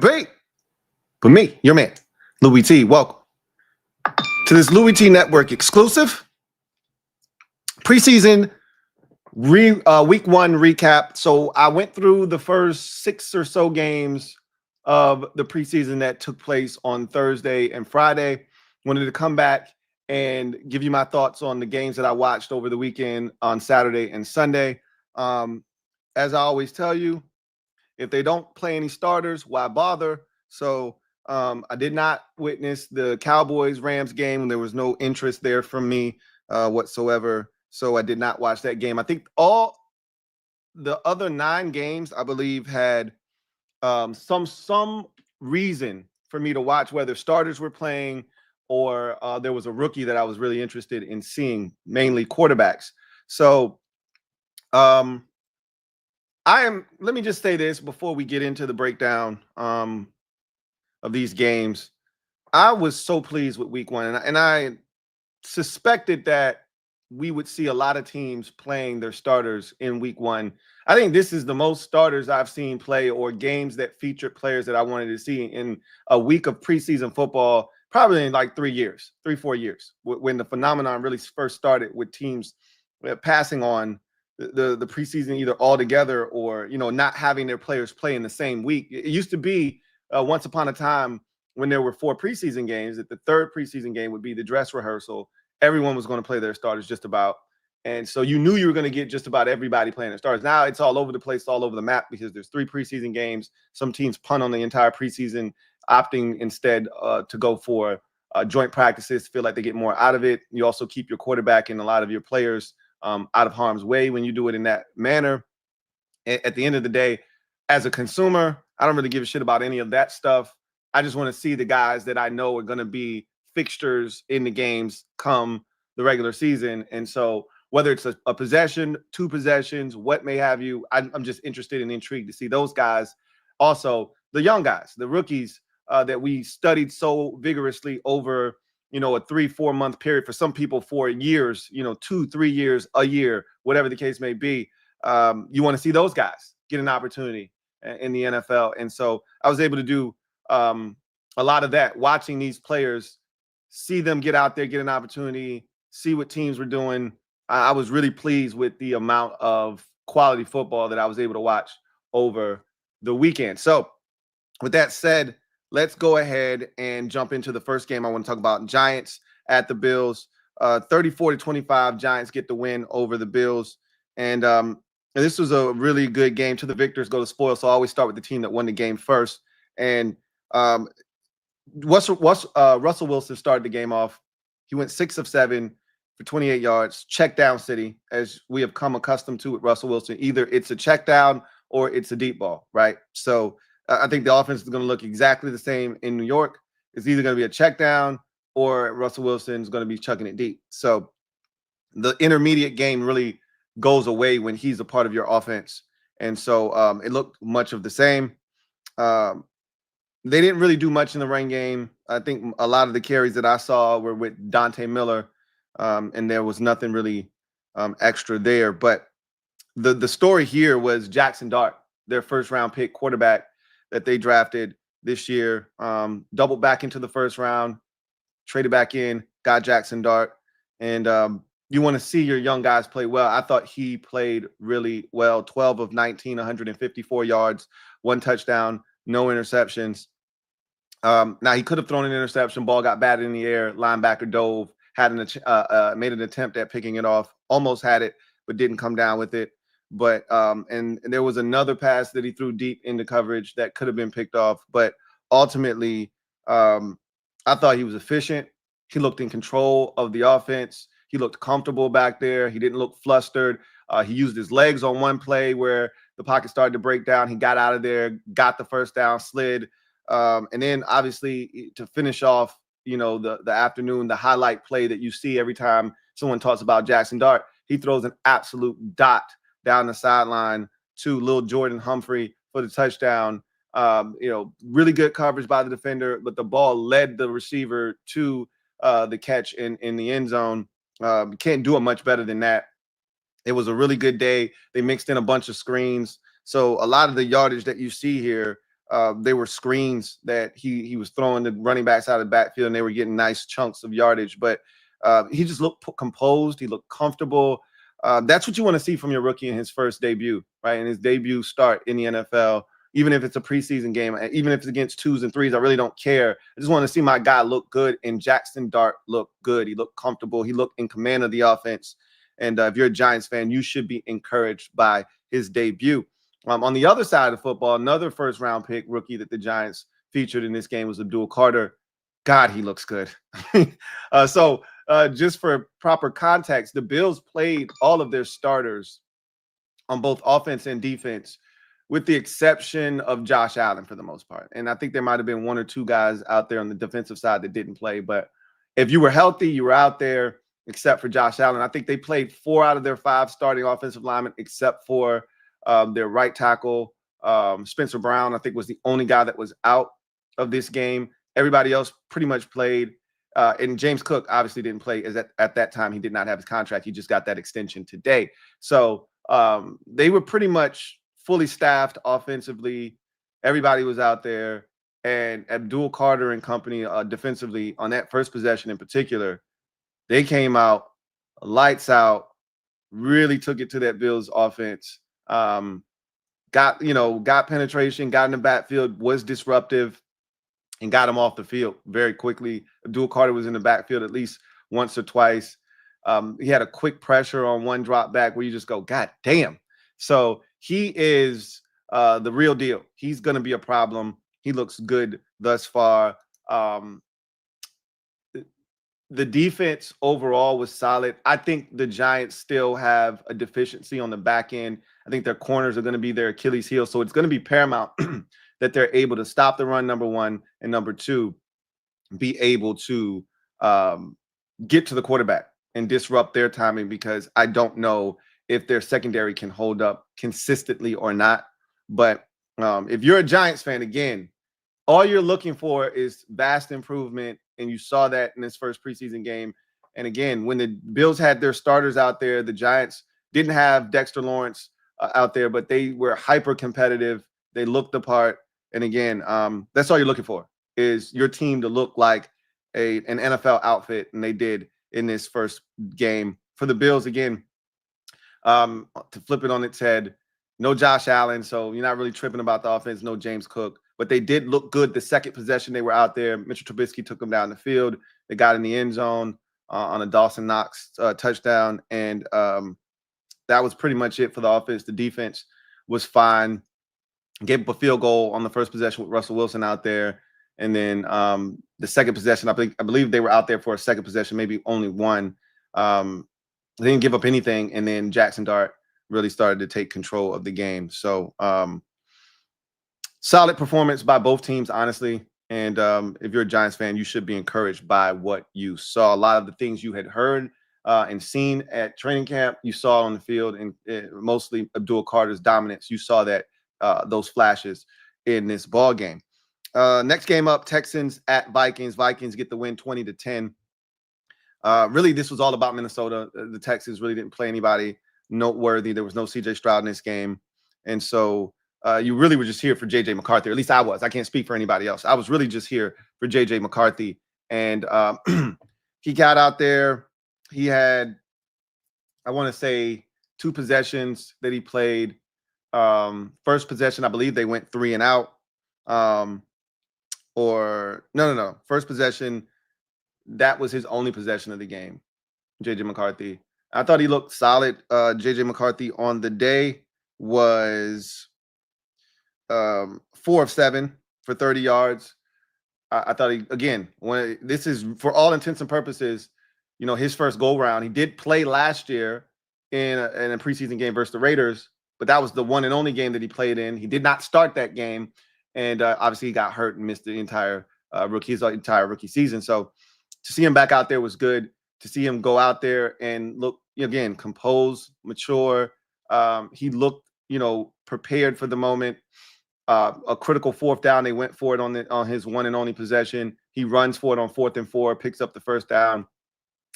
debate with me, your man, Louie T. Welcome to this Louie T Network exclusive preseason week one recap. So I went through the first 6 or so games of the preseason that took place on Thursday and Friday. Wanted to come back and give you my thoughts on the games that I watched over the weekend on Saturday and Sunday. As I always tell you, if they don't play any starters, why bother? So I did not witness the Cowboys-Rams game, and there was no interest there from me whatsoever. So I did not watch that game. I think all the other 9 games, I believe, had some reason for me to watch, whether starters were playing or there was a rookie that I was really interested in seeing, mainly quarterbacks. So let me just say this before we get into the breakdown of these games. I was so pleased with week one, and I suspected that we would see a lot of teams playing their starters in week one. I think this is the most starters I've seen play, or games that featured players that I wanted to see in a week of preseason football, probably in like 3 years, 4 years, when the phenomenon really first started with teams passing on the preseason either altogether or, not having their players play in the same week. It used to be once upon a time when there were 4 preseason games, that the third preseason game would be the dress rehearsal. Everyone was going to play their starters just about. And so you knew you were going to get just about everybody playing their starters. Now it's all over the place, all over the map, because there's 3 preseason games. Some teams punt on the entire preseason, opting instead to go for joint practices, feel like they get more out of it. You also keep your quarterback and a lot of your players out of harm's way when you do it in that manner. At the end of the day, as a consumer, I don't really give a shit about any of that stuff. I just want to see the guys that I know are going to be fixtures in the games come the regular season. And so whether it's a possession, 2 possessions, what may have you, I'm just interested and intrigued to see those guys. Also, the young guys, the rookies that we studied so vigorously over, a 3-4 month period, for some people 4 years, 2-3 years, a year, whatever the case may be. You want to see those guys get an opportunity in the NFL. And so I was able to do a lot of that, watching these players, see them get out there, get an opportunity, see what teams were doing. I was really pleased with the amount of quality football that I was able to watch over the weekend. So with that said, let's go ahead and jump into the first game I want to talk about. Giants at the Bills. 34-25, Giants get the win over the Bills. And this was a really good game. To the victors go the spoils. So I always start with the team that won the game first. And Russell Wilson started the game off. He went 6 of 7 for 28 yards. Check down city, as we have come accustomed to with Russell Wilson. Either it's a check down or it's a deep ball, right? So I think the offense is going to look exactly the same in New York. It's either going to be a check down or Russell Wilson's going to be chucking it deep. So the intermediate game really goes away when he's a part of your offense. And so it looked much of the same. They didn't really do much in the run game. I think a lot of the carries that I saw were with Dante Miller, and there was nothing really extra there. But the story here was Jackson Dart, their first-round pick quarterback that they drafted this year, doubled back into the first round, traded back in, got Jackson Dart. And you want to see your young guys play well. I thought he played really well. 12 of 19, 154 yards, 1 touchdown, no interceptions. Now, he could have thrown an interception. Ball got batted in the air. Linebacker dove, made an attempt at picking it off. Almost had it, but didn't come down with it. But and there was another pass that he threw deep into coverage that could have been picked off. But ultimately, I thought he was efficient. He looked in control of the offense. He looked comfortable back there. He didn't look flustered. He used his legs on one play where the pocket started to break down. He got out of there, got the first down, slid. And then obviously to finish off, the afternoon, the highlight play that you see every time someone talks about Jackson Dart, he throws an absolute dot down the sideline to Lil Jordan Humphrey for the touchdown. Really good coverage by the defender, but the ball led the receiver to the catch in the end zone. Can't do it much better than that. It was a really good day. They mixed in a bunch of screens. So a lot of the yardage that you see here they were screens that he was throwing the running backs out of the backfield, and they were getting nice chunks of yardage. But he just looked composed. He looked comfortable. That's what you want to see from your rookie in his first debut, right? In his debut start in the NFL, even if it's a preseason game, even if it's against 2s and 3s, I really don't care. I just want to see my guy look good. And Jackson Dart looked good. He looked comfortable. He looked in command of the offense. And if you're a Giants fan, you should be encouraged by his debut. On the other side of the football, another first-round pick rookie that the Giants featured in this game was Abdul Carter. God, he looks good. So just for proper context, the Bills played all of their starters on both offense and defense, with the exception of Josh Allen for the most part. And I think there might have been 1 or 2 guys out there on the defensive side that didn't play. But if you were healthy, you were out there, except for Josh Allen. I think they played 4 out of their 5 starting offensive linemen, except for their right tackle, Spencer Brown, I think, was the only guy that was out of this game. Everybody else pretty much played. And James Cook obviously didn't play, as at that time he did not have his contract. He just got that extension today. So they were pretty much fully staffed offensively. Everybody was out there. And Abdul Carter and company defensively on that first possession in particular, they came out, lights out, really took it to that Bills offense. Got penetration, got in the backfield, was disruptive, and got him off the field very quickly. Abdul Carter was in the backfield at least once or twice. He had a quick pressure on one drop back where you just go, God damn. So he is the real deal. He's going to be a problem. He looks good thus far. The defense overall was solid. I think the Giants still have a deficiency on the back end. I think their corners are going to be their Achilles heel. So it's going to be paramount that they're able to stop the run, number one, and number two, be able to get to the quarterback and disrupt their timing, because I don't know if their secondary can hold up consistently or not. But if you're a Giants fan, again, all you're looking for is vast improvement. And you saw that in this first preseason game. And again, when the Bills had their starters out there, the Giants didn't have Dexter Lawrence out there, but they were hyper competitive. They looked the part. And again, that's all you're looking for, is your team to look like an NFL outfit. And they did in this first game. For the Bills, again, to flip it on its head, no Josh Allen, so you're not really tripping about the offense. No James Cook. But they did look good the second possession they were out there. Mitchell Trubisky took them down the field. They got in the end zone on a Dawson Knox touchdown. And that was pretty much it for the offense. The defense was fine. Gave up a field goal on the first possession with Russell Wilson out there. And then the second possession, I believe they were out there for a second possession, maybe only one. They didn't give up anything. And then Jackson Dart really started to take control of the game. So solid performance by both teams, honestly. And if you're a Giants fan, you should be encouraged by what you saw. A lot of the things you had heard and seen at training camp, you saw on the field, and mostly Abdul Carter's dominance. You saw that those flashes in this ball game. Next game up, Texans at Vikings. Vikings get the win 20-10. Really, this was all about Minnesota. The Texans really didn't play anybody noteworthy. There was no C.J. Stroud in this game. And so you really were just here for J.J. McCarthy. Or at least I was. I can't speak for anybody else. I was really just here for J.J. McCarthy. And he got out there. He had, I want to say, 2 possessions that he played. First possession, I believe they went 3 and out. Or no. First possession, that was his only possession of the game, J.J. McCarthy. I thought he looked solid. J.J. McCarthy on the day was 4 of 7 for 30 yards. I thought he, again, this is for all intents and purposes, his first go round. He did play last year in a preseason game versus the Raiders, but that was the one and only game that he played in. He did not start that game, and obviously he got hurt and missed the entire rookie season. So to see him back out there was good. To see him go out there and look, again, composed, mature. He looked, prepared for the moment. A critical 4th down, they went for it on his one and only possession. He runs for it on 4th and 4, picks up the first down,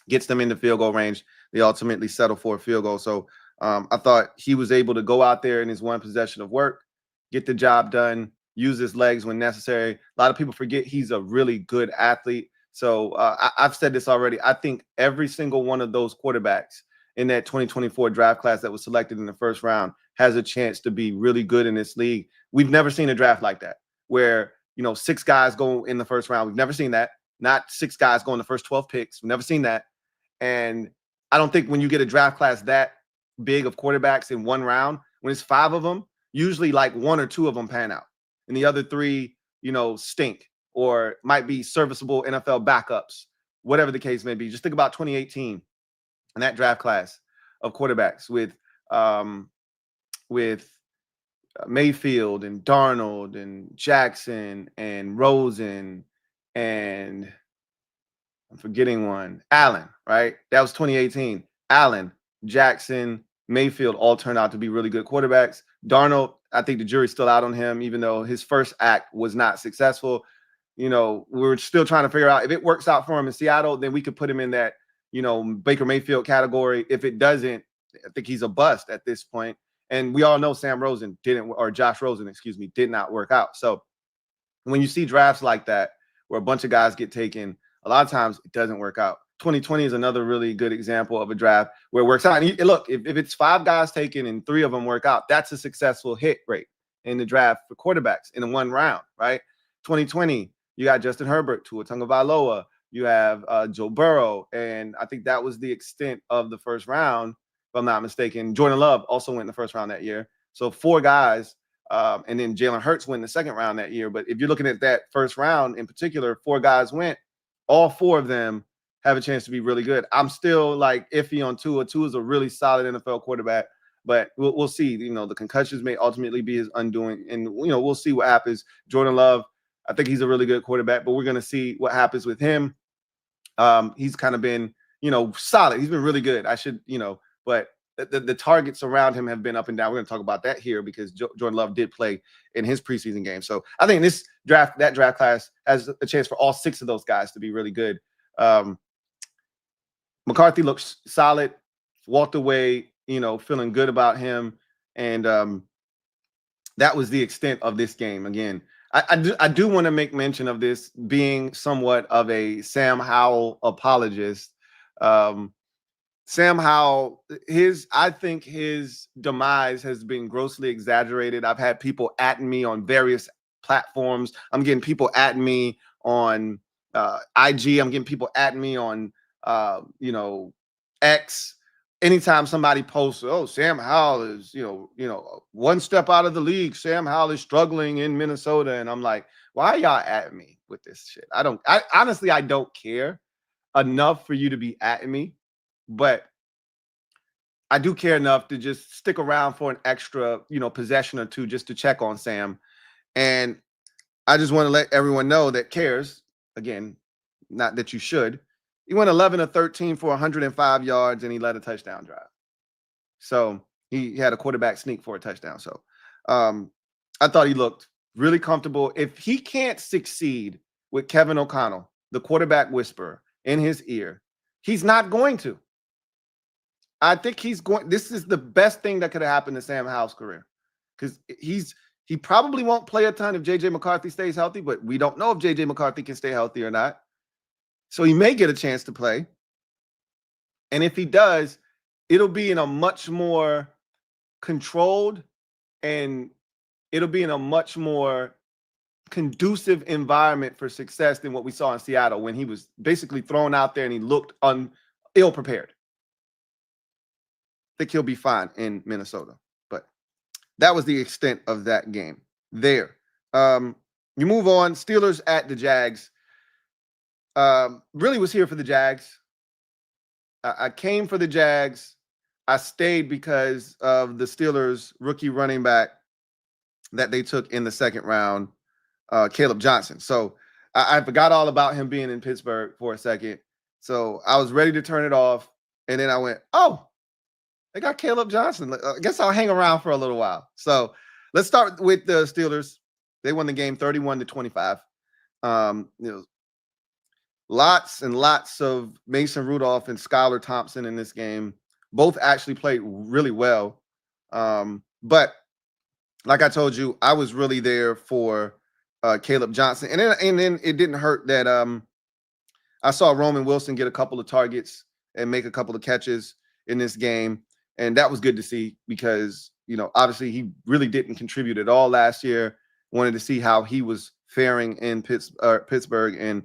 gets them into field goal range. They ultimately settle for a field goal. So I thought he was able to go out there in his one possession of work, get the job done, use his legs when necessary. A lot of people forget he's a really good athlete. So I've said this already. I think every single one of those quarterbacks in that 2024 draft class that was selected in the first round has a chance to be really good in this league. We've never seen a draft like that where, 6 guys go in the first round. We've never seen that. Not 6 guys go in the first 12 picks. We've never seen that. And I don't think when you get a draft class that big of quarterbacks in one round, when it's 5 of them, usually like 1 or 2 of them pan out. And the other 3, stink or might be serviceable NFL backups, whatever the case may be. Just think about 2018 and that draft class of quarterbacks with Mayfield and Darnold and Jackson and Rosen and I'm forgetting one, Allen, right? That was 2018. Allen, Jackson, Mayfield all turned out to be really good quarterbacks. Darnold, I think the jury's still out on him, even though his first act was not successful. We're still trying to figure out if it works out for him in Seattle, then we could put him in that, Baker Mayfield category. If it doesn't, I think he's a bust at this point. And we all know Josh Rosen, did not work out. So when you see drafts like that, where a bunch of guys get taken, a lot of times it doesn't work out. 2020 is another really good example of a draft where it works out. And look, if it's 5 guys taken and 3 of them work out, that's a successful hit rate in the draft for quarterbacks in one round, right? 2020, you got Justin Herbert, Tua Tagovailoa, you have Joe Burrow, and I think that was the extent of the first round, if I'm not mistaken. Jordan Love also went in the first round that year. So 4 guys, and then Jalen Hurts went in the second round that year. But if you're looking at that first round in particular, 4 guys went. All 4 of them have a chance to be really good. I'm still like iffy on Tua. Tua is a really solid NFL quarterback, but we'll see. The concussions may ultimately be his undoing, and we'll see what happens. Jordan Love, I think he's a really good quarterback, but we're going to see what happens with him. He's kind of been, solid. He's been really good. But the targets around him have been up and down. We're going to talk about that here because Jordan Love did play in his preseason game. So I think that draft class has a chance for all 6 of those guys to be really good. McCarthy looks solid, walked away, feeling good about him. And that was the extent of this game. Again, I do want to make mention of this being somewhat of a Sam Howell apologist. Sam Howell, I think his demise has been grossly exaggerated. I've had people at me on various platforms. I'm getting people at me on IG. I'm getting people at me on X. Anytime somebody posts, "Oh, Sam Howell is, one step out of the league. Sam Howell is struggling in Minnesota," and I'm like, why are y'all at me with this shit? I honestly don't care enough for you to be at me. But I do care enough to just stick around for an extra, possession or 2 just to check on Sam. And I just want to let everyone know that cares. Again, not that you should. He went 11 of 13 for 105 yards, and he led a touchdown drive. So he had a quarterback sneak for a touchdown. So I thought he looked really comfortable. If he can't succeed with Kevin O'Connell, the quarterback whisperer, in his ear, he's not going to. I think this is the best thing that could have happened to Sam Howell's career because he probably won't play a ton if J.J. McCarthy stays healthy, but we don't know if J.J. McCarthy can stay healthy or not. So he may get a chance to play. And if he does, it'll be in a much more controlled and it'll be in a much more conducive environment for success than what we saw in Seattle when he was basically thrown out there and he looked ill-prepared. I think he'll be fine in Minnesota. But that was the extent of that game there. You move on. Steelers at the Jags. Really was here for the Jags. I came for the Jags. I stayed because of the Steelers rookie running back that they took in the second round, Caleb Johnson. So I forgot all about him being in Pittsburgh for a second. So I was ready to turn it off. And then I went, oh, they got Caleb Johnson. I guess I'll hang around for a little while. So let's start with the Steelers. They won the game 31-25. Lots and lots of Mason Rudolph and Skylar Thompson in this game. Both actually played really well. But like I told you, I was really there for Caleb Johnson, and then it didn't hurt that I saw Roman Wilson get a couple of targets and make a couple of catches in this game, and that was good to see because obviously he really didn't contribute at all last year. Wanted to see how he was faring in Pittsburgh, and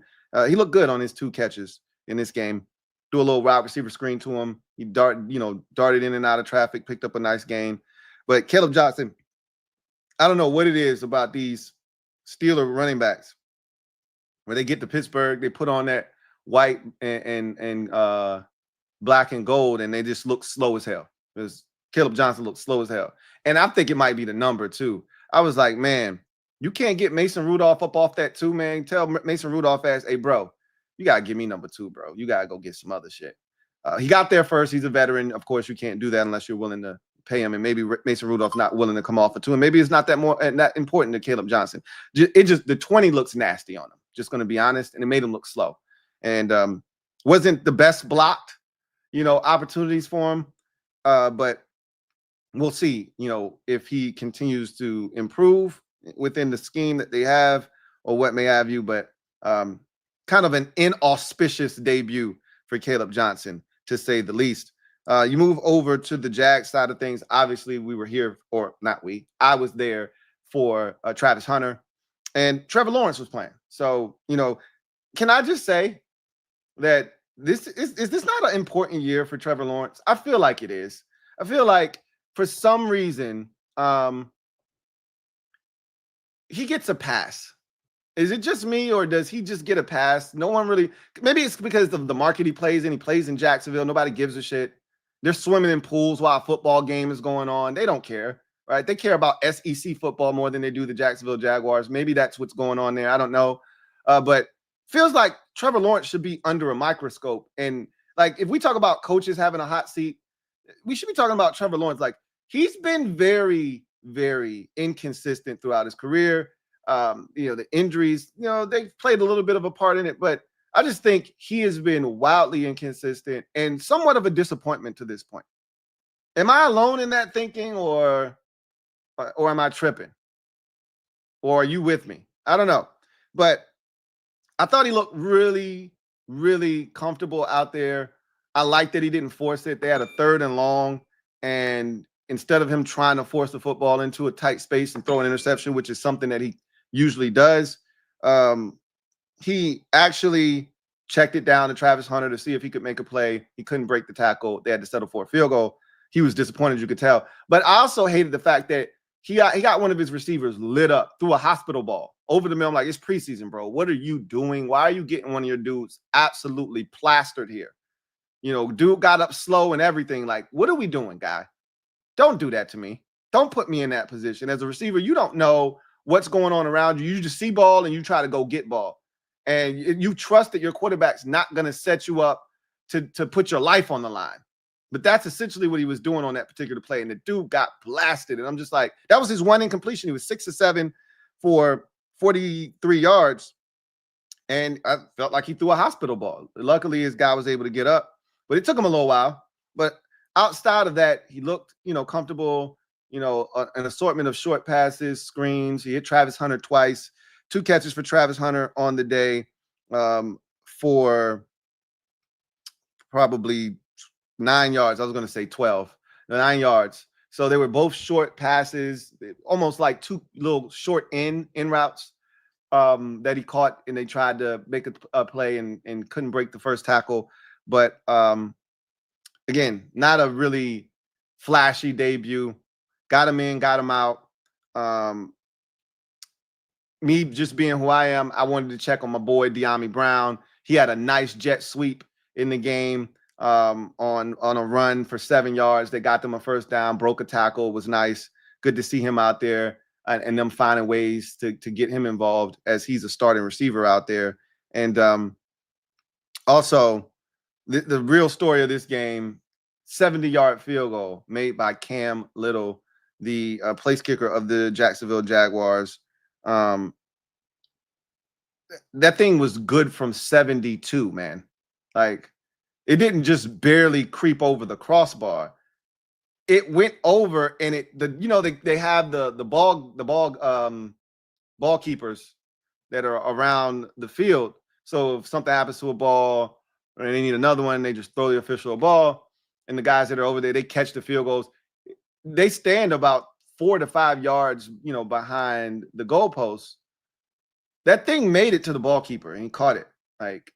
he looked good on his 2 catches in this game. Do a little wide receiver screen to him. He darted in and out of traffic, picked up a nice gain. But Caleb Johnson, I don't know what it is about these Steeler running backs. When they get to Pittsburgh, they put on that white and black and gold, and they just look slow as hell. Because Caleb Johnson looks slow as hell. And I think it might be the number, too. I was like, man, you can't get Mason Rudolph up off that, too, man. Tell Mason Rudolph as, hey, bro, you got to give me number 2, bro. You got to go get some other shit. He got there first. He's a veteran. Of course, you can't do that unless you're willing to pay him, and maybe Mason Rudolph's not willing to come off for 2, and maybe it's not that important to Caleb Johnson. The 20 looks nasty on him. Just going to be honest, and it made him look slow, and wasn't the best blocked, opportunities for him. But we'll see, if he continues to improve within the scheme that they have, or what may have you. But kind of an inauspicious debut for Caleb Johnson, to say the least. You move over to the Jags side of things. Obviously, we were here, or not we. I was there for Travis Hunter, and Trevor Lawrence was playing. So, can I just say that this is this not an important year for Trevor Lawrence? I feel like it is. I feel like for some reason he gets a pass. Is it just me, or does he just get a pass? No one really. Maybe it's because of the market he plays in. He plays in Jacksonville. Nobody gives a shit. They're swimming in pools while a football game is going on. They don't care, right? They care about SEC football more than they do the Jacksonville Jaguars. Maybe that's what's going on there. I don't know. But feels like Trevor Lawrence should be under a microscope. And like, if we talk about coaches having a hot seat, we should be talking about Trevor Lawrence. Like, he's been very, very inconsistent throughout his career. The injuries, they've played a little bit of a part in it, but I just think he has been wildly inconsistent and somewhat of a disappointment to this point. Am I alone in that thinking, or am I tripping? Or are you with me? I don't know. But I thought he looked really, really comfortable out there. I like that he didn't force it. They had a 3rd and long, and instead of him trying to force the football into a tight space and throw an interception, which is something that he usually does, he actually checked it down to Travis Hunter to see if he could make a play. He couldn't break the tackle. They had to settle for a field goal. He was disappointed, you could tell. But I also hated the fact that he got one of his receivers lit up through a hospital ball over the middle. I'm like, it's preseason, bro. What are you doing? Why are you getting one of your dudes absolutely plastered here? Dude got up slow and everything. Like, what are we doing, guy? Don't do that to me. Don't put me in that position. As a receiver, you don't know what's going on around you. You just see ball and you try to go get ball. And you trust that your quarterback's not going to set you up to put your life on the line. But that's essentially what he was doing on that particular play. And the dude got blasted. And I'm just like, that was his one incompletion. He was 6 of 7 for 43 yards. And I felt like he threw a hospital ball. Luckily, his guy was able to get up. But it took him a little while. But outside of that, he looked, comfortable, an assortment of short passes, screens. He hit Travis Hunter twice. 2 catches for Travis Hunter on the day, for probably 9 yards. I was going to say 12, 9 yards. So they were both short passes, almost like 2 little short in routes that he caught, and they tried to make a play and couldn't break the first tackle. But again, not a really flashy debut. Got him in, got him out. Me just being who I am, I wanted to check on my boy De'Ami Brown. He had a nice jet sweep in the game on a run for 7 yards. They got them a first down, broke a tackle. Was nice. Good to see him out there and them finding ways to get him involved, as he's a starting receiver out there. And also, the real story of this game, 70-yard field goal made by Cam Little, the place kicker of the Jacksonville Jaguars. That thing was good from 72, man. Like, it didn't just barely creep over the crossbar. it went over, and they have the ball keepers that are around the field. So if something happens to a ball or they need another one, they just throw the official a ball, and the guys that are over there, they catch the field goals. They stand about 4 to 5 yards, behind the goalposts. That thing made it to the ball keeper, and he caught it. Like,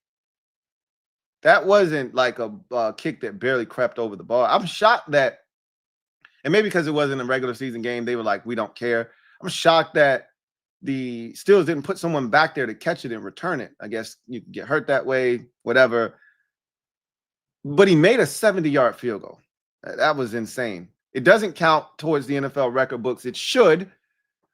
that wasn't like a kick that barely crept over the ball. I'm shocked that, and maybe because it wasn't a regular season game, they were like, we don't care. I'm shocked that the Steelers didn't put someone back there to catch it and return it. I guess you can get hurt that way, whatever. But he made a 70-yard field goal. That was insane. It doesn't count towards the NFL record books. It should.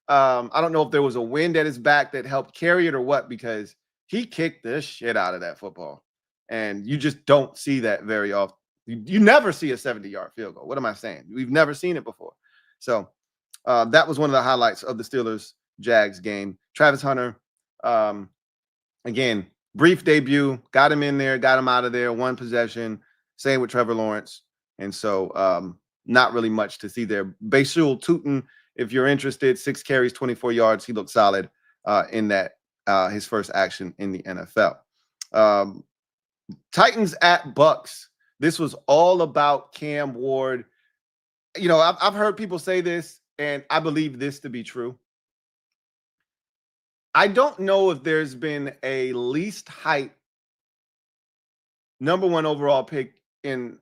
I don't know if there was a wind at his back that helped carry it or what, because he kicked the shit out of that football. And you just don't see that very often. You never see a 70-yard field goal. What am I saying? We've never seen it before. So that was one of the highlights of the Steelers-Jags game. Travis Hunter, again, brief debut, got him in there, got him out of there, one possession, same with Trevor Lawrence. And so not really much to see there. Bashul Tutin, if you're interested, 6 carries, 24 yards. He looked solid in that, his first action in the NFL. Titans at Bucks. This was all about Cam Ward. I've heard people say this, and I believe this to be true. I don't know if there's been a least hype number 1 overall pick in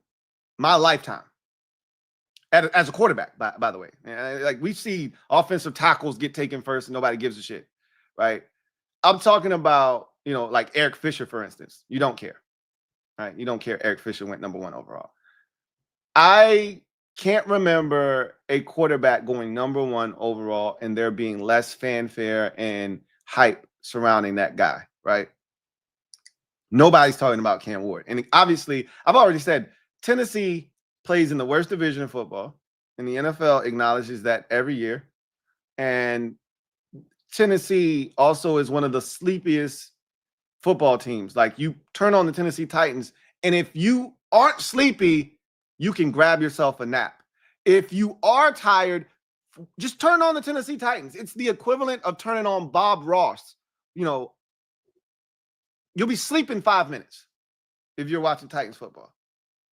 my lifetime as a quarterback, by the way. Like, we see offensive tackles get taken first and nobody gives a shit, right? I'm talking about, like Eric Fisher, for instance. You don't care, right? You don't care. Eric Fisher went number 1 overall. I can't remember a quarterback going number 1 overall and there being less fanfare and hype surrounding that guy, right? Nobody's talking about Cam Ward. And obviously, I've already said, Tennessee plays in the worst division of football, and the NFL acknowledges that every year. And Tennessee also is one of the sleepiest football teams. Like, you turn on the Tennessee Titans, and if you aren't sleepy, you can grab yourself a nap. If you are tired, just turn on the Tennessee Titans. It's the equivalent of turning on Bob Ross. You'll be sleeping 5 minutes if you're watching Titans football,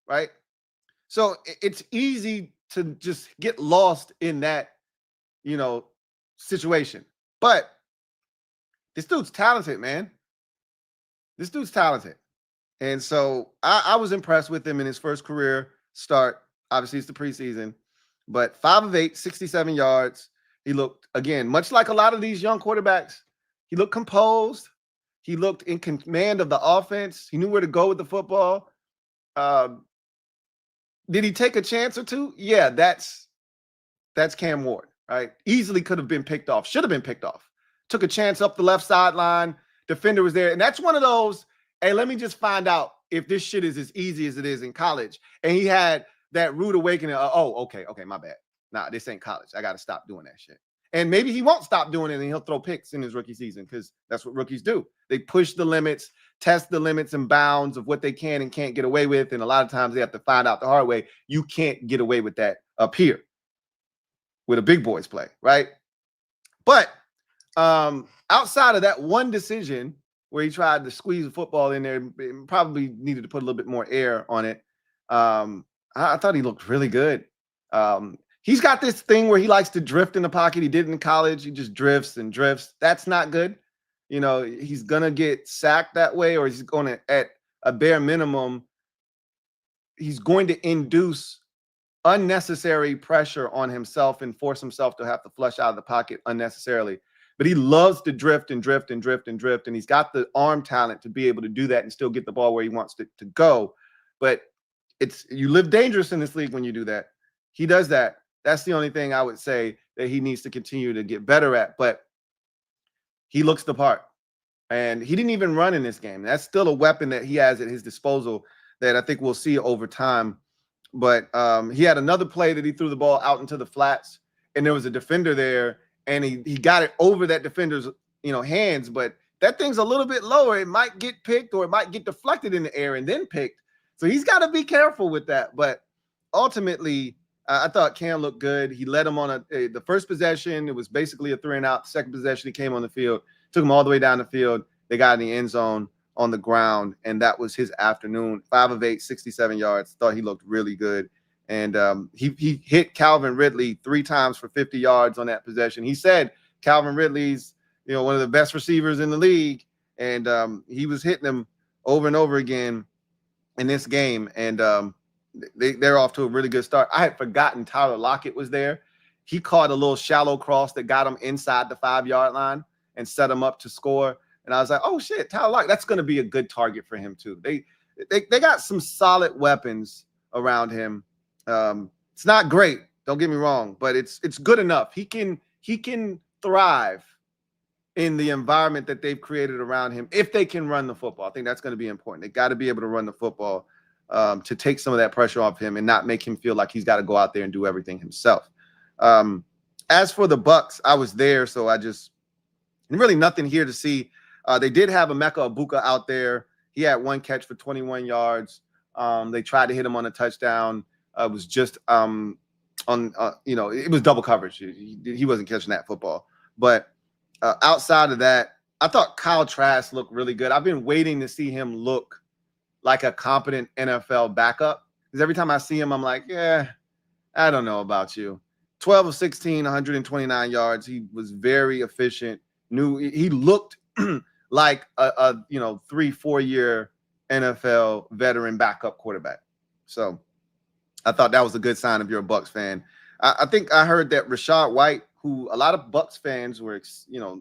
right? So it's easy to just get lost in that, situation. But this dude's talented, man. This dude's talented. And so I was impressed with him in his first career start. Obviously, it's the preseason. But 5 of 8, 67 yards. He looked, again, much like a lot of these young quarterbacks, he looked composed. He looked in command of the offense. He knew where to go with the football. Did he take a chance or two? Yeah, that's Cam Ward, right? Easily could have been picked off. Should have been picked off. Took a chance up the left sideline. Defender was there. And that's one of those, hey, let me just find out if this shit is as easy as it is in college. And he had that rude awakening. Okay, my bad. Nah, this ain't college. I got to stop doing that shit. And maybe he won't stop doing it and he'll throw picks in his rookie season, because that's what rookies do. They push the limits, test the limits and bounds of what they can and can't get away with. And a lot of times they have to find out the hard way. You can't get away with that up here with a big boys play, right? But outside of that one decision where he tried to squeeze the football in there, probably needed to put a little bit more air on it. I thought he looked really good. He's got this thing where he likes to drift in the pocket. He did it in college. He just drifts and drifts. That's not good. He's going to get sacked that way, or he's going to, at a bare minimum, he's going to induce unnecessary pressure on himself and force himself to have to flush out of the pocket unnecessarily. But he loves to drift and drift and drift and drift. And he's got the arm talent to be able to do that and still get the ball where he wants to go. But you live dangerous in this league when you do that. He does that. That's the only thing I would say that he needs to continue to get better at. But he looks the part. And he didn't even run in this game. That's still a weapon that he has at his disposal that I think we'll see over time. But he had another play that he threw the ball out into the flats, and there was a defender there, and he got it over that defender's hands. But that thing's a little bit lower. It might get picked, or it might get deflected in the air and then picked. So he's got to be careful with that. But ultimately, I thought Cam looked good. He led him on the first possession. It was basically a 3-and-out. The second possession, he came on the field, took him all the way down the field. They got in the end zone on the ground, and that was his afternoon. 5 of 8, 67 yards. Thought he looked really good. And he hit Calvin Ridley 3 times for 50 yards on that possession. He said Calvin Ridley's, one of the best receivers in the league, and he was hitting him over and over again in this game. And they're off to a really good start. I had forgotten Tyler Lockett was there. He caught a little shallow cross that got him inside the 5-yard line and set him up to score. And I was like, oh shit, Tyler Lockett, that's going to be a good target for him too. They got some solid weapons around him. It's not great, don't get me wrong, but it's good enough. He can thrive in the environment that they've created around him if they can run the football. I think that's going to be important. They got to be able to run the football to take some of that pressure off him and not make him feel like he's got to go out there and do everything himself. As for the Bucs, I was there, so really nothing here to see. They did have Emeka Egbuka out there. He had 1 catch for 21 yards. They tried to hit him on a touchdown. It was just it was double coverage. He wasn't catching that football. But outside of that, I thought Kyle Trask looked really good. I've been waiting to see him look like a competent NFL backup, because every time I see him, I'm like, yeah, I don't know about you. 12 of 16, 129 yards. He was very efficient. He looked like a 3-4 year NFL veteran backup quarterback. So I thought that was a good sign if you're a Bucs fan. I think I heard that Rachaad White, who a lot of Bucs fans were,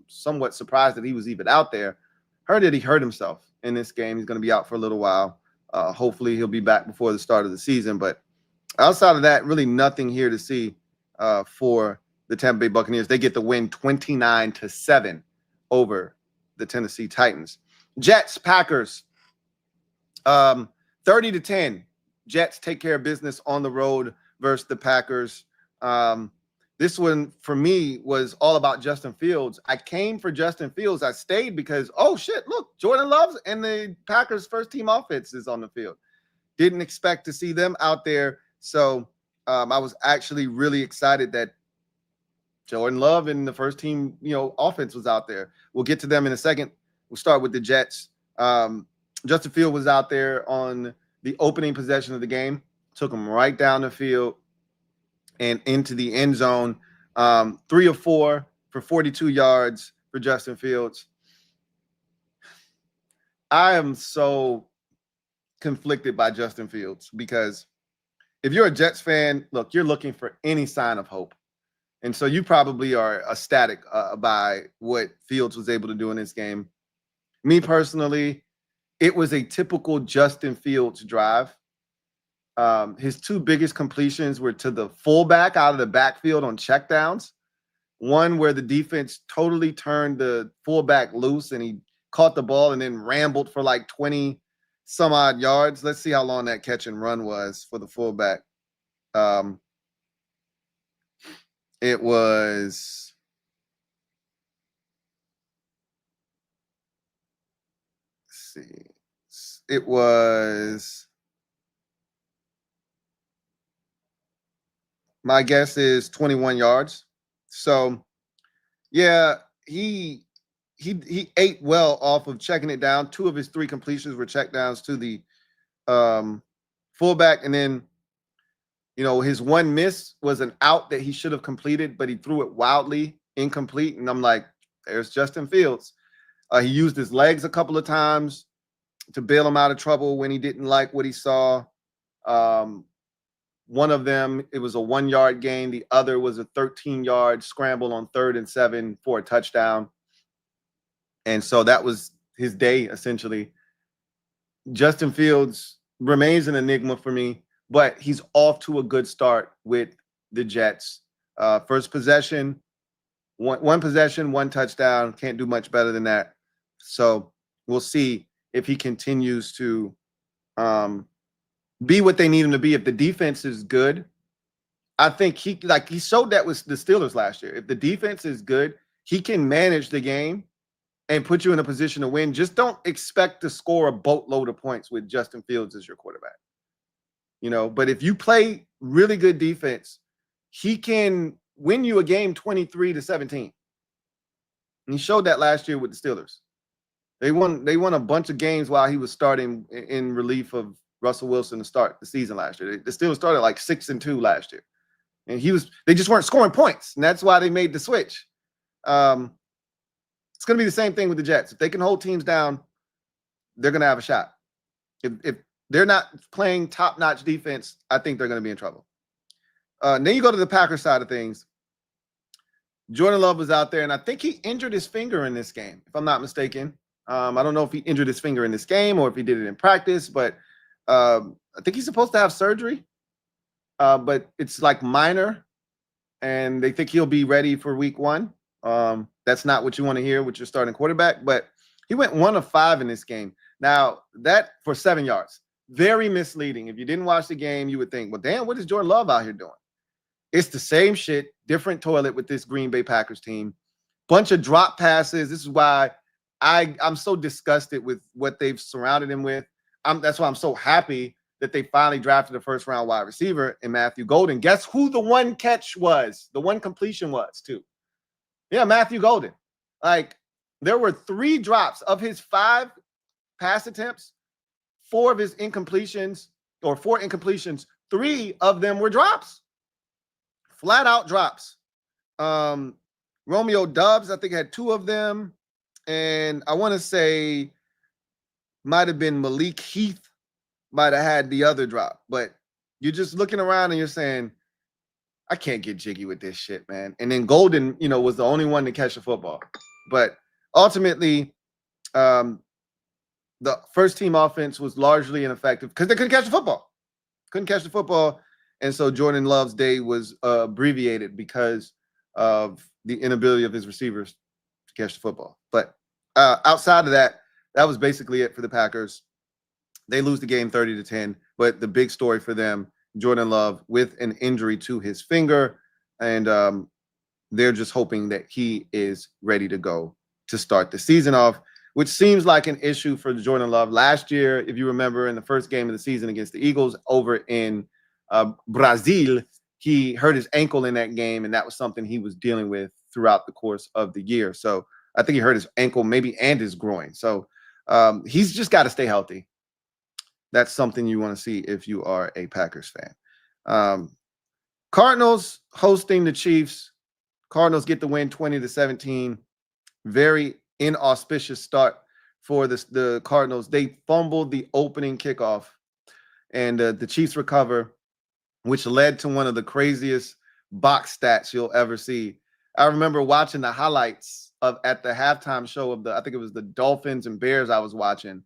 somewhat surprised that he was even out there, heard that he hurt himself in this game. He's going to be out for a little while. Hopefully he'll be back before the start of the season. But outside of that, really nothing here to see for the Tampa Bay Buccaneers. They get the win 29-7 over the Tennessee Titans. Jets, Packers, 30-10. Jets take care of business on the road versus the Packers. This one, for me, was all about Justin Fields. I came for Justin Fields. I stayed because, oh, shit, look, Jordan Love and the Packers' first-team offense is on the field. Didn't expect to see them out there. So I was actually really excited that Jordan Love and the first-team, offense was out there. We'll get to them in a second. We'll start with the Jets. Justin Fields was out there on the opening possession of the game. Took him right down the field and into the end zone. 3 of 4 for 42 yards for Justin Fields. I am so conflicted by Justin Fields because if you're a Jets fan, look, you're looking for any sign of hope. And so you probably are ecstatic by what Fields was able to do in this game. Me personally, it was a typical Justin Fields drive. His 2 biggest completions were to the fullback out of the backfield on checkdowns. One where the defense totally turned the fullback loose and he caught the ball and then rambled for like 20 some odd yards. Let's see how long that catch and run was for the fullback. It was my guess is 21 yards. So yeah, he ate well off of checking it down. 2 of his 3 completions were check downs to the fullback. And then, his 1 miss was an out that he should have completed, but he threw it wildly incomplete. And I'm like, there's Justin Fields. He used his legs a couple of times to bail him out of trouble when he didn't like what he saw. One of them, it was a 1-yard gain. The other was a 13-yard scramble on 3rd and 7 for a touchdown. And so that was his day, essentially. Justin Fields remains an enigma for me, but he's off to a good start with the Jets. First possession, one possession, 1 touchdown. Can't do much better than that. So we'll see if he continues to be what they need him to be. If the defense is good, I think he showed that with the Steelers last year. If the defense is good, he can manage the game and put you in a position to win. Just don't expect to score a boatload of points with Justin Fields as your quarterback. But if you play really good defense, he can win you a game 23-17. And he showed that last year with the Steelers. They won a bunch of games while he was starting in relief of Russell Wilson to start the season last year. The Steelers started like 6-2 last year. And they just weren't scoring points. And that's why they made the switch. It's going to be the same thing with the Jets. If they can hold teams down, they're going to have a shot. If they're not playing top-notch defense, I think they're going to be in trouble. Then you go to the Packers side of things. Jordan Love was out there, and I think he injured his finger in this game, if I'm not mistaken. I don't know if he injured his finger in this game or if he did it in practice, but I think he's supposed to have surgery. But it's like minor, and they think he'll be ready for week 1. That's not what you want to hear with your starting quarterback, but he went 1 of 5 in this game. Now, that for 7 yards, very misleading. If you didn't watch the game, you would think, well, damn, what is Jordan Love out here doing? It's the same shit, different toilet with this Green Bay Packers team. Bunch of drop passes. This is why I'm so disgusted with what they've surrounded him with. That's why I'm so happy that they finally drafted a first-round wide receiver in Matthew Golden. Guess who the one catch was? The one completion was, too. Yeah, Matthew Golden. Like, there were 3 drops of his 5 pass attempts. 4 of his incompletions, or 4 incompletions, 3 of them were drops. Flat out drops. Romeo Doubs, I think, had 2 of them. And I want to say might have been Malik Heath might have had the other drop. But you're just looking around and you're saying, I can't get jiggy with this shit, man. And then Golden, was the only one to catch the football. But ultimately, the first team offense was largely ineffective because they couldn't catch the football. And so Jordan Love's day was abbreviated because of the inability of his receivers to catch the football. But outside of that, that was basically it for the Packers. They lose the game 30-10. But the big story for them, Jordan Love with an injury to his finger. And they're just hoping that he is ready to go to start the season off, which seems like an issue for Jordan Love. Last year, if you remember, in the first game of the season against the Eagles over in Brazil, he hurt his ankle in that game, and that was something he was dealing with throughout the course of the year. So I think he hurt his ankle maybe and his groin. So he's just got to stay healthy. That's something you want to see if you are a Packers fan. Cardinals hosting the Chiefs. Cardinals get the win 20-17. Very inauspicious start for the Cardinals. They fumbled the opening kickoff, and the Chiefs recover, which led to one of the craziest box stats you'll ever see. I remember watching the highlights at the halftime show of I think it was the Dolphins and Bears I was watching,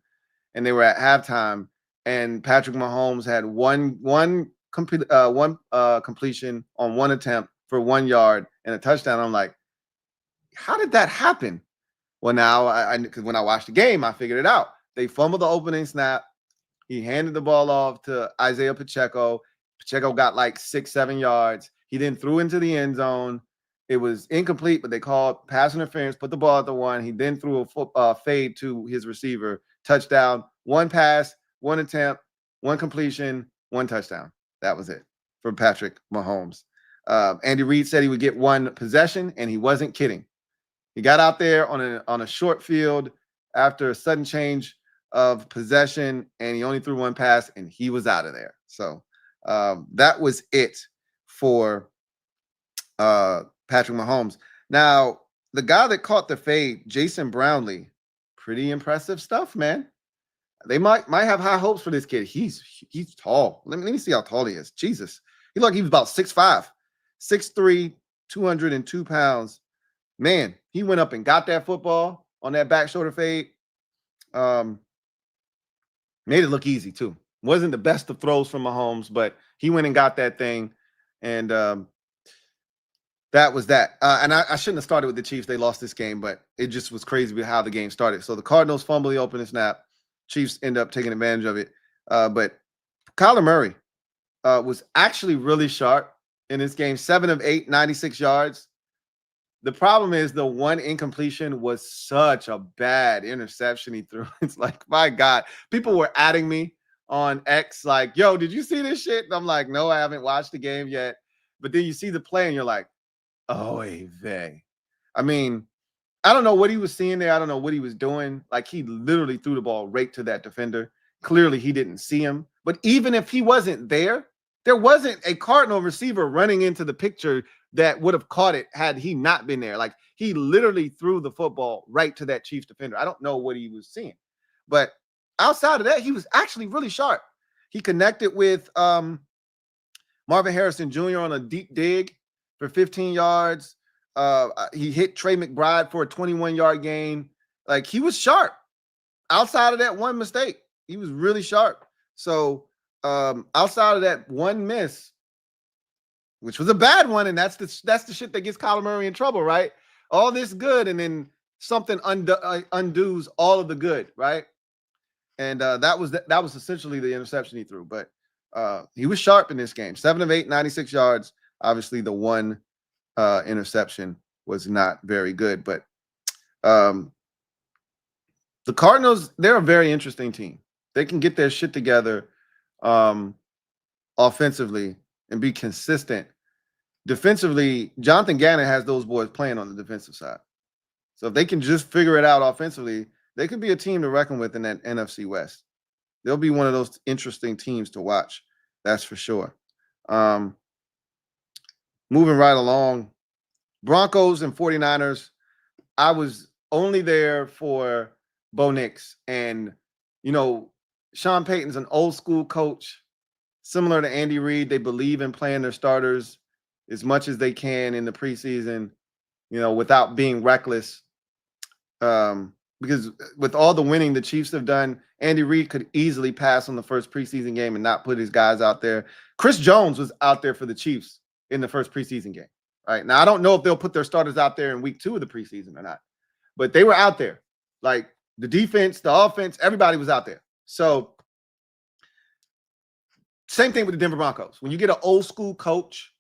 and they were at halftime, and Patrick Mahomes had one completion on 1 attempt for 1 yard and a touchdown. I'm like, how did that happen? Well, now, because when I watched the game, I figured it out. They fumbled the opening snap. He handed the ball off to Isaiah Pacheco. Pacheco got like 6-7 yards. He then threw into the end zone. It was incomplete, but they called pass interference, put the ball at the 1. He then threw a fade to his receiver. Touchdown. 1 pass, 1 attempt, 1 completion, 1 touchdown. That was it for Patrick Mahomes. Andy Reid said he would get 1 possession, and he wasn't kidding. He got out there on a short field after a sudden change of possession, and he only threw 1 pass, and he was out of there. So that was it for Patrick Mahomes. Now, the guy that caught the fade, Jason Brownlee, pretty impressive stuff, man. They might have high hopes for this kid. He's tall. Let me see how tall he is. Jesus. He was about 6'5", 6'3", 202 pounds. Man, he went up and got that football on that back shoulder fade. Made it look easy, too. Wasn't the best of throws from Mahomes, but he went and got that thing. And that was that. And I shouldn't have started with the Chiefs. They lost this game, but it just was crazy with how the game started. So the Cardinals fumble the opening snap. Chiefs end up taking advantage of it. But Kyler Murray was actually really sharp in this game. 7 of 8, 96 yards. The problem is the 1 incompletion was such a bad interception he threw. It's like, my God. People were adding me on X, like, yo, did you see this shit? And I'm like, no, I haven't watched the game yet. But then you see the play and you're like, oh, vey. I mean, I don't know what he was seeing there. I don't know what he was doing. Like, he literally threw the ball right to that defender. Clearly, he didn't see him. But even if he wasn't there wasn't a Cardinal receiver running into the picture that would have caught it had he not been there. Like, he literally threw the football right to that Chiefs defender. I don't know what he was seeing. But outside of that, he was actually really sharp. He connected with Marvin Harrison Jr. on a deep dig for 15 yards. He hit Trey McBride for a 21-yard gain. Like, he was sharp. Outside of that one mistake, he was really sharp. So outside of that one miss, which was a bad one, and that's the shit that gets Kyler Murray in trouble, right? All this good, and then something undoes all of the good, right? And that was essentially the interception he threw. But he was sharp in this game. 7 of 8, 96 yards. Obviously, the one interception was not very good. But the Cardinals, they're a very interesting team. They can get their shit together offensively and be consistent. Defensively, Jonathan Gannon has those boys playing on the defensive side. So if they can just figure it out offensively, they could be a team to reckon with in that NFC West. They'll be one of those interesting teams to watch. That's for sure. Moving right along, Broncos and 49ers. I was only there for Bo Nix. And, you know, Sean Payton's an old school coach, similar to Andy Reid. They believe in playing their starters as much as they can in the preseason, you know, without being reckless. Because with all the winning the Chiefs have done, Andy Reid could easily pass on the first preseason game and not put his guys out there. Chris Jones was out there for the Chiefs in the first preseason game. Right now, I don't know if they'll put their starters out there in week 2 of the preseason or not, but they were out there. Like, the defense, the offense, everybody was out there. So same thing with the Denver Broncos. When you get an old school coach,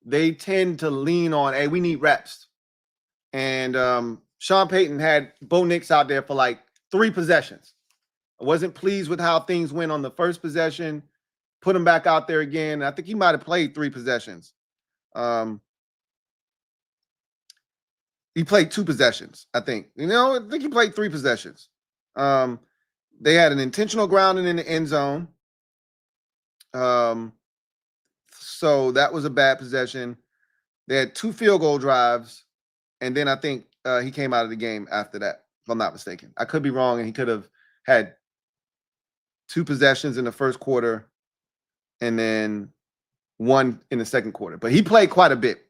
they tend to lean on, hey, we need reps. And Sean Payton had Bo Nix out there for like 3 possessions. I wasn't pleased with how things went on the first possession. Put him back out there again. I think he might have played 3 possessions. He played 2 possessions, I think. You know, I think he played 3 possessions. They had an intentional grounding in the end zone. So that was a bad possession. They had 2 field goal drives. And then I think he came out of the game after that, if I'm not mistaken. I could be wrong, and he could have had 2 possessions in the first quarter and then 1 in the second quarter. But he played quite a bit.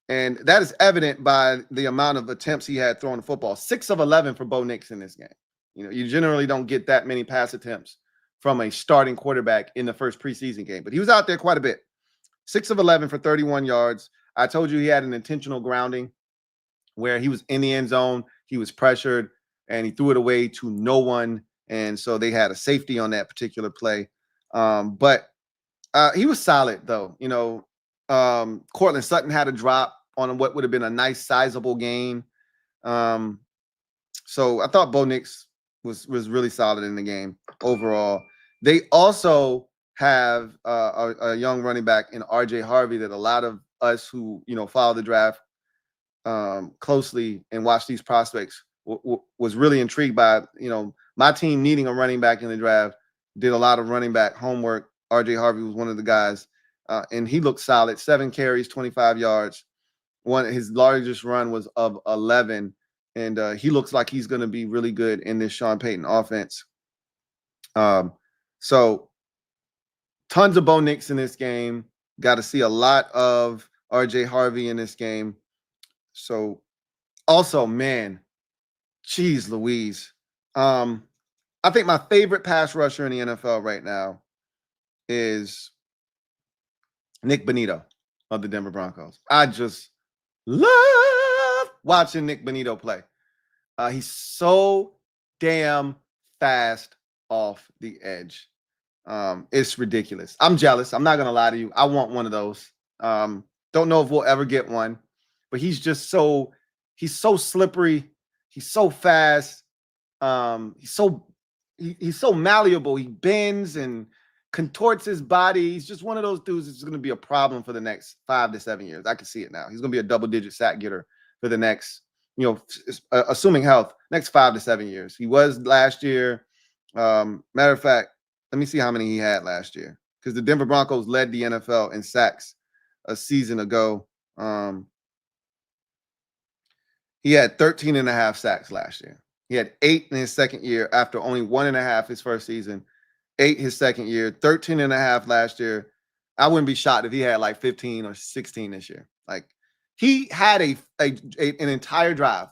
And that is evident by the amount of attempts he had throwing the football. 6 of 11 for Bo Nix in this game. You know, you generally don't get that many pass attempts from a starting quarterback in the first preseason game. But he was out there quite a bit. 6 of 11 for 31 yards. I told you he had an intentional grounding where he was in the end zone. He was pressured, and he threw it away to no one. And so they had a safety on that particular play. But he was solid, though. You know, Cortland Sutton had a drop on what would have been a nice sizable gain. So I thought Bo Nix was really solid in the game overall. They also have a young running back in RJ Harvey that a lot of us who, you know, follow the draft closely and watch these prospects was really intrigued by. You know, my team needing a running back in the draft, did a lot of running back homework. RJ Harvey was one of the guys. And he looked solid. 7 carries, 25 yards. His largest run was of 11. And he looks like he's going to be really good in this Sean Payton offense. So tons of Bo Nix in this game. Got to see a lot of RJ Harvey in this game. So also, man, geez Louise. I think my favorite pass rusher in the NFL right now is Nick Bonito of the Denver Broncos. I just love watching Nick Bonito play. He's so damn fast off the edge. It's ridiculous. I'm jealous. I'm not going to lie to you. I want one of those. Don't know if we'll ever get one, but he's so slippery. He's so fast. He's so he's so malleable. He bends and contorts his body. He's just one of those dudes that's going to be a problem for the next 5 to 7 years. I can see it now. He's going to be a double-digit sack getter for the next, assuming health, next 5 to 7 years. He was last year. Matter of fact, let me see how many he had last year, because the Denver Broncos led the NFL in sacks a season ago. He had 13 and a half sacks last year. He had 8 in his second year after only 1.5 his first season, 8 his second year, 13 and a half last year. I wouldn't be shocked if he had like 15 or 16 this year. Like, he had an entire drive.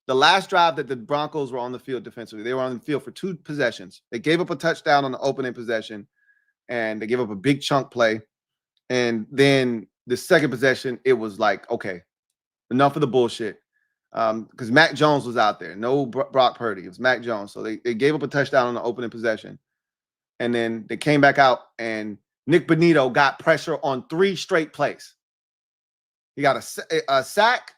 The last drive that the Broncos were on the field defensively, they were on the field for 2 possessions. They gave up a touchdown on the opening possession, and they gave up a big chunk play. And then the second possession, it was like, okay, enough of the bullshit. Because Mac Jones was out there. No Brock Purdy. It was Mac Jones. So they gave up a touchdown on the opening possession. And then they came back out, and Nick Bonito got pressure on 3 straight plays. He got a sack,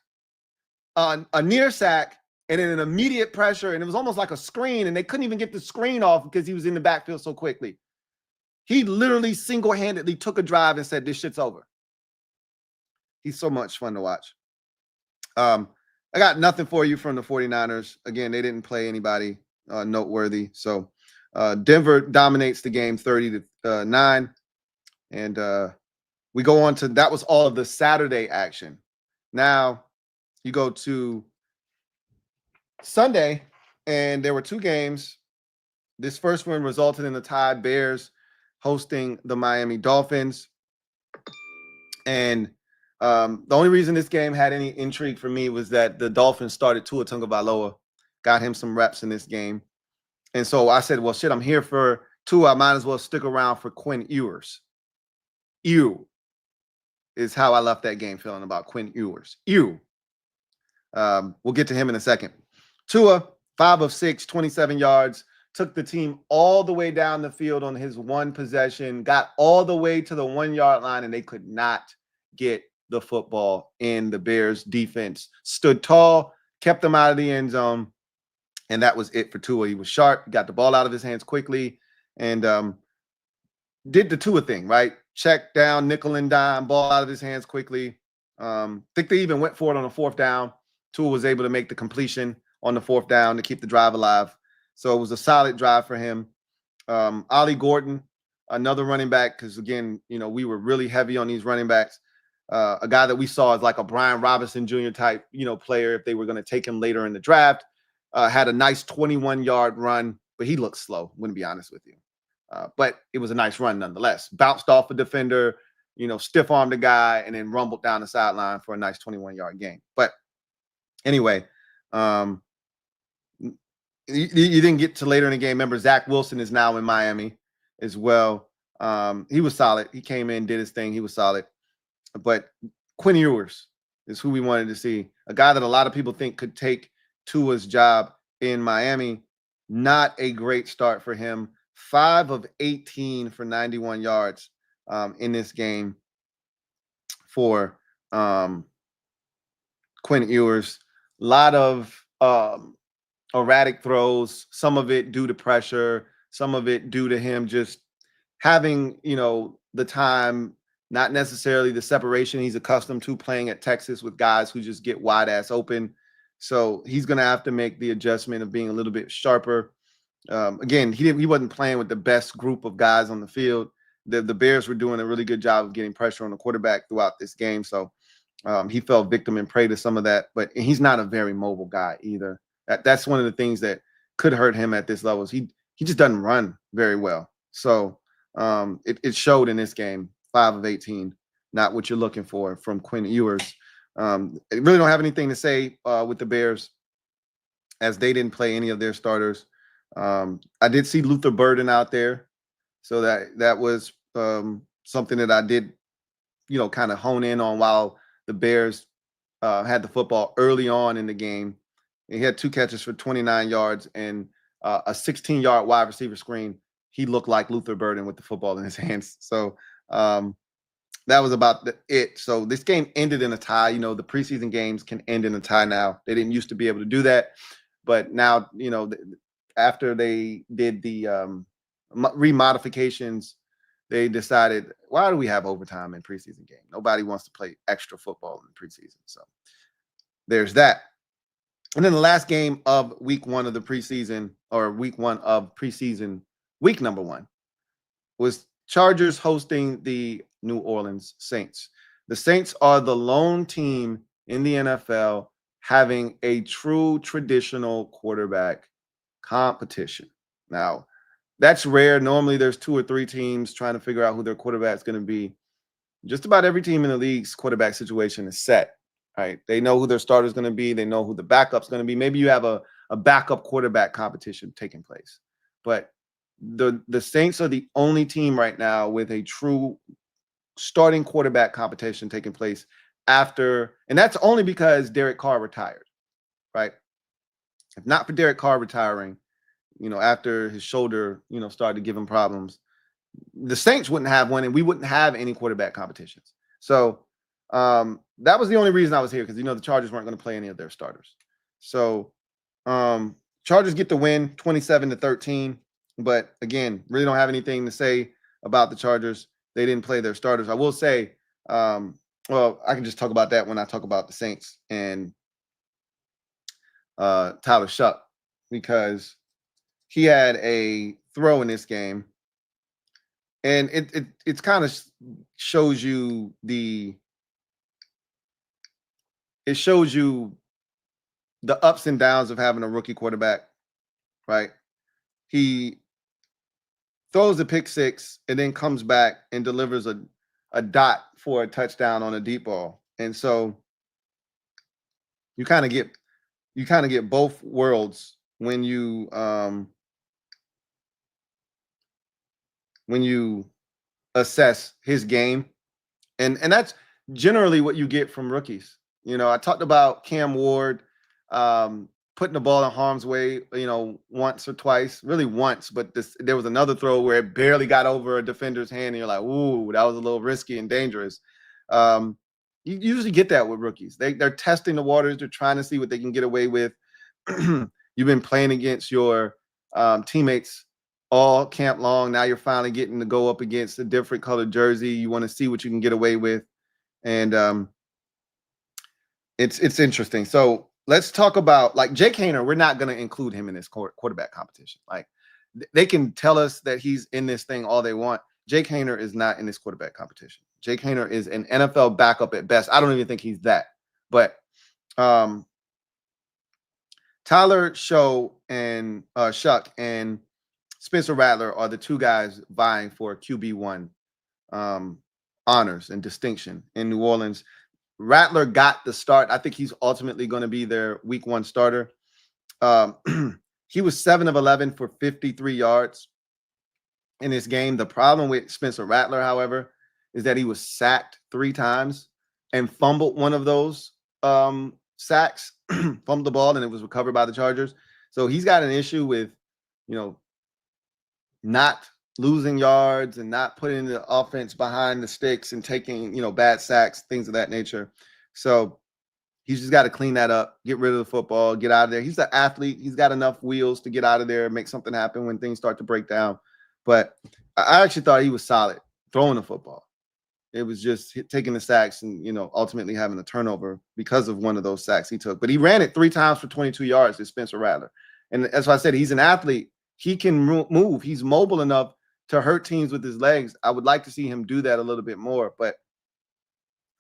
a near sack, and then an immediate pressure. And it was almost like a screen, and they couldn't even get the screen off because he was in the backfield so quickly. He literally single-handedly took a drive and said, this shit's over. He's so much fun to watch. I got nothing for you from the 49ers. Again, they didn't play anybody noteworthy. So Denver dominates the game 30-9. And we go on to, that was all of the Saturday action. Now you go to Sunday, and there were 2 games. This first one resulted in the tie, Bears hosting the Miami Dolphins. And the only reason this game had any intrigue for me was that the Dolphins started Tua Tagovailoa, got him some reps in this game. And so I said, well, shit, I'm here for Tua. I might as well stick around for Quinn Ewers. Ew is how I left that game feeling about Quinn Ewers. Ew. We'll get to him in a second. Tua, 5 of 6, 27 yards, took the team all the way down the field on his one possession, got all the way to the 1-yard line, and they could not get the football in. The Bears defense stood tall, kept them out of the end zone, and that was it for Tua. He was sharp, got the ball out of his hands quickly, and did the Tua thing, right? Check down, nickel and dime, ball out of his hands quickly. I think they even went for it on a 4th down. Tua was able to make the completion on the 4th down to keep the drive alive. So it was a solid drive for him. Ollie Gordon, another running back, because, again, we were really heavy on these running backs. A guy that we saw as like a Brian Robinson Jr. type, player, if they were going to take him later in the draft. Had a nice 21-yard run, but he looked slow, wouldn't be honest with you. But it was a nice run nonetheless. Bounced off a defender, stiff-armed a guy, and then rumbled down the sideline for a nice 21-yard gain. But anyway, you didn't get to later in the game. Remember, Zach Wilson is now in Miami as well. He was solid. He came in, did his thing. He was solid. But Quinn Ewers is who we wanted to see. A guy that a lot of people think could take Tua's job in Miami. Not a great start for him. 5 of 18 for 91 yards in this game for Quinn Ewers. A lot of erratic throws, some of it due to pressure, some of it due to him just having, the time, not necessarily the separation he's accustomed to playing at Texas with guys who just get wide ass open. So he's going to have to make the adjustment of being a little bit sharper. Again, he wasn't playing with the best group of guys on the field. The Bears were doing a really good job of getting pressure on the quarterback throughout this game. So he fell victim and prey to some of that. But he's not a very mobile guy either. That's one of the things that could hurt him at this level. He just doesn't run very well. So it showed in this game. 5 of 18, not what you're looking for from Quinn Ewers. I really don't have anything to say with the Bears, as they didn't play any of their starters. I did see Luther Burden out there, so that was something that I did, kind of hone in on while the Bears had the football early on in the game. He had 2 catches for 29 yards and a 16-yard wide receiver screen. He looked like Luther Burden with the football in his hands. So that was about it. So this game ended in a tie. The preseason games can end in a tie now. They didn't used to be able to do that, but now, after they did the remodifications, they decided, why do we have overtime in preseason game? Nobody wants to play extra football in preseason. So there's that. And then the last game of week one of the preseason, or week one of preseason, week number one, was Chargers hosting the New Orleans Saints. The Saints are the lone team in the NFL having a true traditional quarterback competition. Now, that's rare. Normally, there's 2 or 3 teams trying to figure out who their quarterback is going to be. Just about every team in the league's quarterback situation is set. Right? They know who their starter is going to be. They know who the backup's going to be. Maybe you have a backup quarterback competition taking place. But the Saints are the only team right now with a true starting quarterback competition taking place after, and that's only because Derek Carr retired, right? If not for Derek Carr retiring, after his shoulder, started to give him problems, the Saints wouldn't have one, and we wouldn't have any quarterback competitions. So that was the only reason I was here, because the Chargers weren't going to play any of their starters. So Chargers get the win 27-13. But again, really don't have anything to say about the Chargers. They didn't play their starters. I will say, well, I can just talk about that when I talk about the Saints and Tyler Shuck, because he had a throw in this game, and it kind of shows you the ups and downs of having a rookie quarterback, right? He throws a pick six and then comes back and delivers a dot for a touchdown on a deep ball. And so you kind of get both worlds when you assess his game. And that's generally what you get from rookies. I talked about Cam Ward putting the ball in harm's way, once or twice, really once, but there was another throw where it barely got over a defender's hand, and you're like, ooh, that was a little risky and dangerous. You usually get that with rookies. They're testing the waters. They're trying to see what they can get away with. You've been playing against your teammates all camp long. Now you're finally getting to go up against a different colored jersey. You want to see what you can get away with. And it's interesting. So let's talk about, like, Jake Haener. We're not going to include him in this quarterback competition. Like, they can tell us that he's in this thing all they want. Jake Haener is not in this quarterback competition. Jake Haener is an NFL backup at best. I don't even think he's that. But Tyler Shuck and Spencer Rattler are the two guys vying for QB1 honors and distinction in New Orleans. Rattler got the start. I think he's ultimately going to be their week one starter. He was 7 of 11 for 53 yards in this game. The problem with Spencer Rattler, however, is that he was sacked 3 times and fumbled one of those sacks, fumbled the ball, and it was recovered by the Chargers. So he's got an issue with, not losing yards and not putting the offense behind the sticks and taking, bad sacks, things of that nature. So he's just got to clean that up, get rid of the football, get out of there. He's an athlete. He's got enough wheels to get out of there, make something happen when things start to break down. But I actually thought he was solid throwing the football. It was just taking the sacks and, ultimately having a turnover because of one of those sacks he took. But he ran it 3 times for 22 yards to Spencer Rattler. And that's why I said he's an athlete. He can move. He's mobile enough to hurt teams with his legs. I would like to see him do that a little bit more. But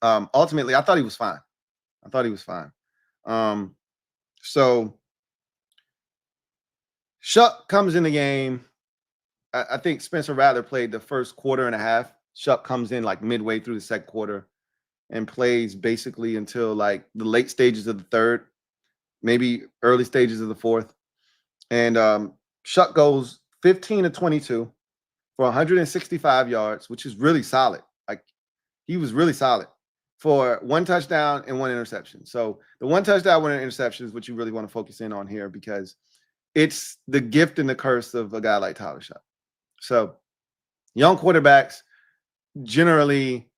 ultimately, I thought he was fine. So Shuck comes in the game. I think Spencer Rattler played the first quarter and a half. Shuck comes in like midway through the second quarter and plays basically until like the late stages of the third, maybe early stages of the fourth. And Shuck goes 15 of 22 for 165 yards, which is really solid. Like, he was really solid for 1 touchdown and 1 interception. So the 1 touchdown, 1 interception is what you really want to focus in on here, because it's the gift and the curse of a guy like Tyler Shuck. So young quarterbacks, generally,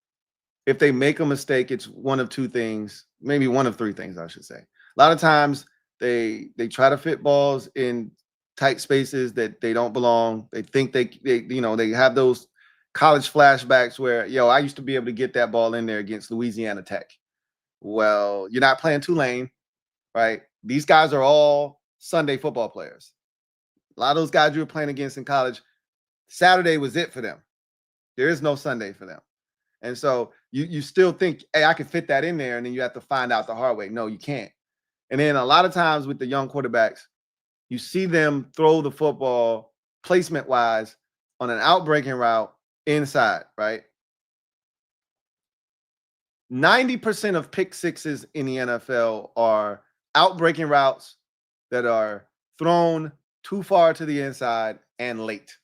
if they make a mistake, it's one of 2 things, maybe one of 3 things, I should say. A lot of times they try to fit balls in tight spaces that they don't belong. They think they have those college flashbacks where, I used to be able to get that ball in there against Louisiana Tech. Well, you're not playing Tulane, right? These guys are all Sunday football players. A lot of those guys you were playing against in college, Saturday was it for them. There is no Sunday for them. And so you still think, hey, I can fit that in there, and then you have to find out the hard way. No, you can't. And then a lot of times with the young quarterbacks, you see them throw the football placement-wise on an outbreaking route inside, right? 90% of pick sixes in the NFL are outbreaking routes that are thrown too far to the inside and late.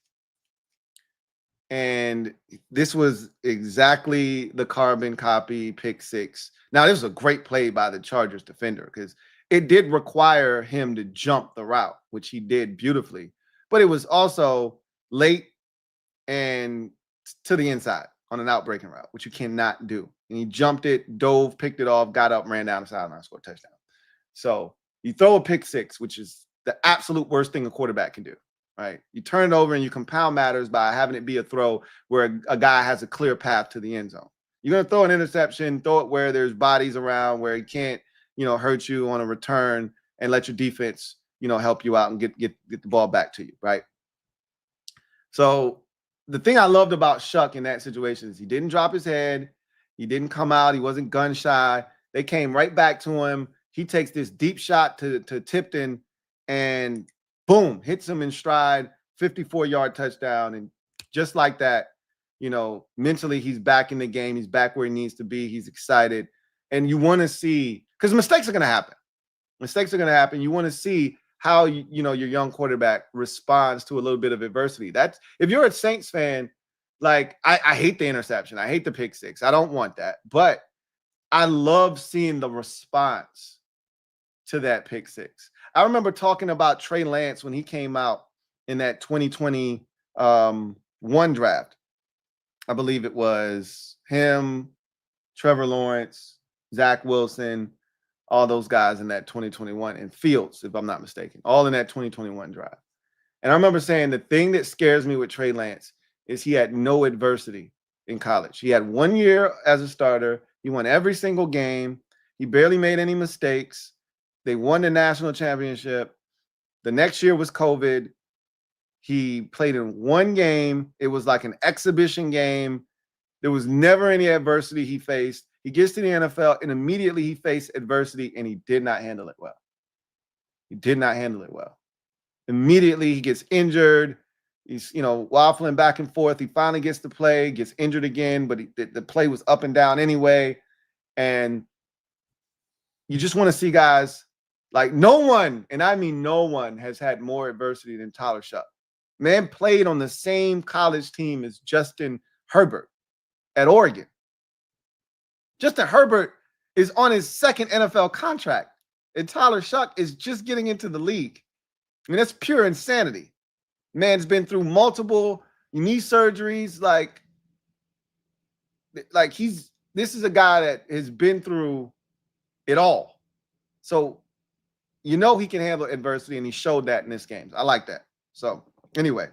And this was exactly the carbon copy pick six. Now, this was a great play by the Chargers defender because it did require him to jump the route, which he did beautifully. But it was also late and to the inside on an outbreaking route, which you cannot do. And he jumped it, dove, picked it off, got up, ran down the sideline, scored a touchdown. So you throw a pick six, which is the absolute worst thing a quarterback can do, right? You turn it over and you compound matters by having it be a throw where a guy has a clear path to the end zone. You're going to throw an interception, throw it where there's bodies around, where he can't, hurt you on a return, and let your defense, help you out and get the ball back to you, right? So the thing I loved about Shuck in that situation is he didn't drop his head. He didn't come out. He wasn't gun shy. They came right back to him. He takes this deep shot to Tipton and boom, hits him in stride, 54-yard touchdown. And just like that, mentally he's back in the game. He's back where he needs to be. He's excited. And you want to see, because mistakes are going to happen. Mistakes are going to happen. You want to see how your young quarterback responds to a little bit of adversity. That's, if you're a Saints fan, like I hate the interception. I hate the pick six. I don't want that. But I love seeing the response to that pick six. I remember talking about Trey Lance when he came out in that 2021 draft. I believe it was him, Trevor Lawrence, Zach Wilson, all those guys in that 2021, and Fields, if I'm not mistaken, all in that 2021 draft. And I remember saying the thing that scares me with Trey Lance is he had no adversity in college. He had 1 year as a starter. He won every single game. He barely made any mistakes. They won the national championship. The next year was COVID. He played in one game. It was like an exhibition game. There was never any adversity he faced. He gets to the NFL, and immediately he faced adversity, and he did not handle it well. He did not handle it well. Immediately he gets injured. He's, waffling back and forth. He finally gets to play, gets injured again, but the play was up and down anyway. And you just want to see guys like no one, and I mean no one, has had more adversity than Tyler Shuck. Man played on the same college team as Justin Herbert at Oregon. Justin Herbert is on his second NFL contract, and Tyler Shuck is just getting into the league. I mean, that's pure insanity. Man's been through multiple knee surgeries. Like this is a guy that has been through it all. So, he can handle adversity, and he showed that in this game. I like that. So, anyway,